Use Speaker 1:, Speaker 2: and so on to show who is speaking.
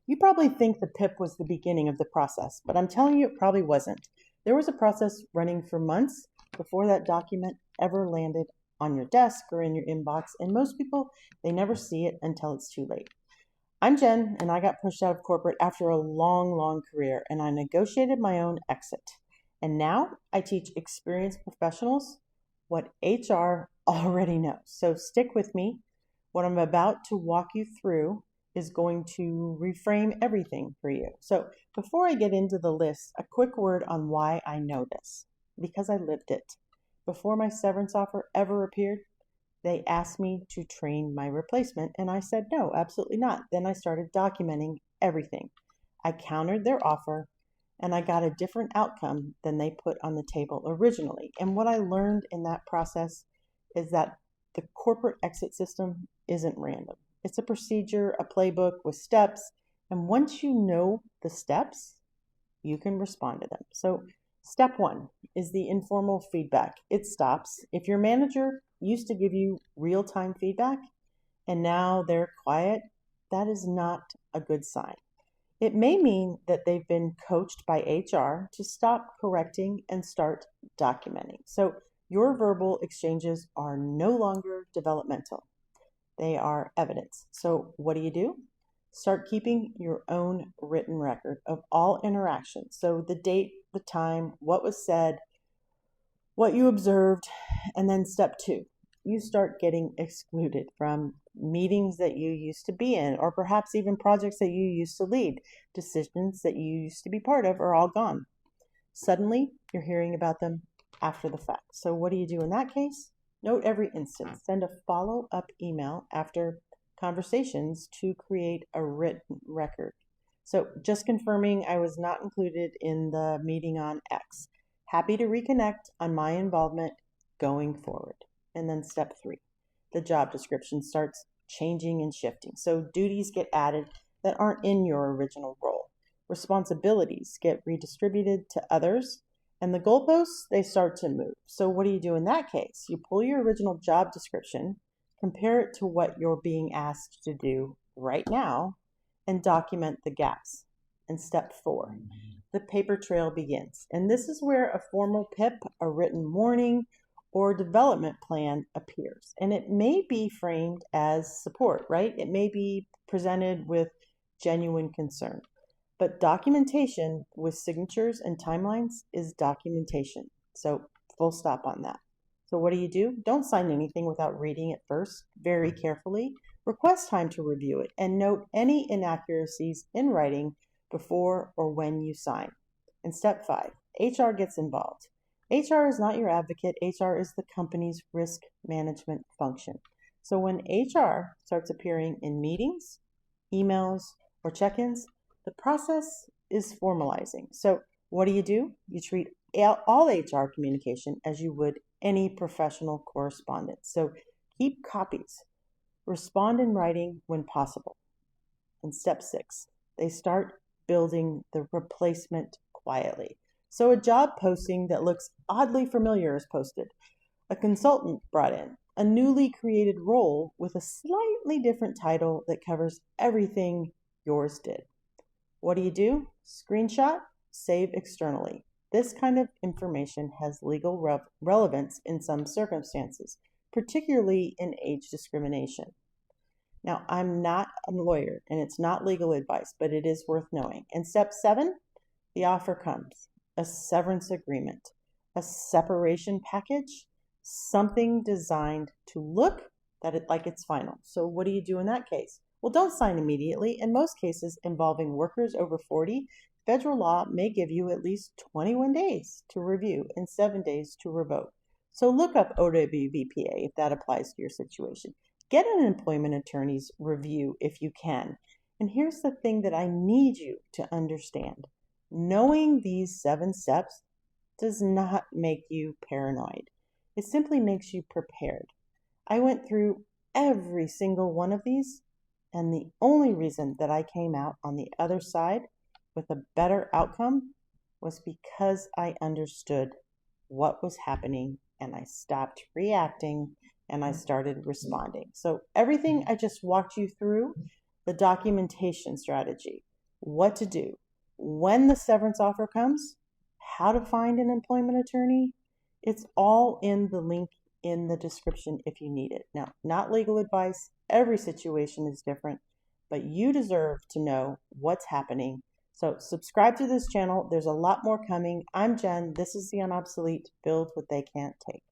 Speaker 1: You probably think the PIP was the beginning of the process, but I'm telling you it probably wasn't. There was a process running for months before that document ever landed on your desk or in your inbox, and most people, they never see it until it's too late. I'm Jen, and I got pushed out of corporate after a long, long career, and I negotiated my own exit. And now I teach experienced professionals what HR already knows. So stick with me. What I'm about to walk you through is going to reframe everything for you. So before I get into the list, a quick word on why I know this. Because I lived it. Before my severance offer ever appeared, they asked me to train my replacement, and I said no, absolutely not. Then I started documenting everything. I countered their offer, and I got a different outcome than they put on the table originally. And what I learned in that process is that the corporate exit system isn't random. It's a procedure, a playbook with steps, and once you know the steps, you can respond to them. So step one is the informal feedback. It stops. If your manager used to give you real-time feedback and now they're quiet, that is not a good sign. It may mean that they've been coached by HR to stop correcting and start documenting. So your verbal exchanges are no longer developmental. They are evidence. So what do? Start keeping your own written record of all interactions. So the date, the time, what was said, what you observed, and then step two, you start getting excluded from meetings that you used to be in, or perhaps even projects that you used to lead. Decisions that you used to be part of are all gone. Suddenly, you're hearing about them after the fact. So what do you do in that case? Note every instance. Send a follow-up email after conversations to create a written record. So just confirming I was not included in the meeting on X. Happy to reconnect on my involvement going forward. And then step three, the job description starts changing and shifting. So duties get added that aren't in your original role. Responsibilities get redistributed to others, and the goalposts, they start to move. So what do you do in that case? You pull your original job description, compare it to what you're being asked to do right now, and document the gaps. And step four, the paper trail begins. And this is where a formal PIP, a written warning, or development plan appears. And it may be framed as support, right? It may be presented with genuine concern. But documentation with signatures and timelines is documentation. So full stop on that. So what do? Don't sign anything without reading it first very carefully. Request time to review it and note any inaccuracies in writing before or when you sign. And step five, HR gets involved. HR is not your advocate. HR is the company's risk management function. So when HR starts appearing in meetings, emails, or check-ins, the process is formalizing. So what do? You treat all HR communication as you would any professional correspondence. So keep copies. Respond in writing when possible. And step six, they start building the replacement quietly. So a job posting that looks oddly familiar is posted. A consultant brought in. A newly created role with a slightly different title that covers everything yours did. What do? Screenshot, save externally. This kind of information has legal relevance in some circumstances, particularly in age discrimination. Now, I'm not a lawyer and it's not legal advice, but it is worth knowing. And step seven, the offer comes. A severance agreement, a separation package, something designed to look like it's final. So what do in that case? Well, don't sign immediately. In most cases involving workers over 40, federal law may give you at least 21 days to review and 7 days to revoke. So look up OWVPA if that applies to your situation. Get an employment attorney's review if you can. And here's the thing that I need you to understand. Knowing these 7 steps does not make you paranoid. It simply makes you prepared. I went through every single one of these, and the only reason that I came out on the other side with a better outcome was because I understood what was happening and I stopped reacting and I started responding. So everything I just walked you through, the documentation strategy, what to do when the severance offer comes, how to find an employment attorney. It's all in the link in the description if you need it. Now, not legal advice. Every situation is different, but you deserve to know what's happening. So subscribe to this channel. There's a lot more coming. I'm Jen. This is the Unobsolete. Build what they can't take.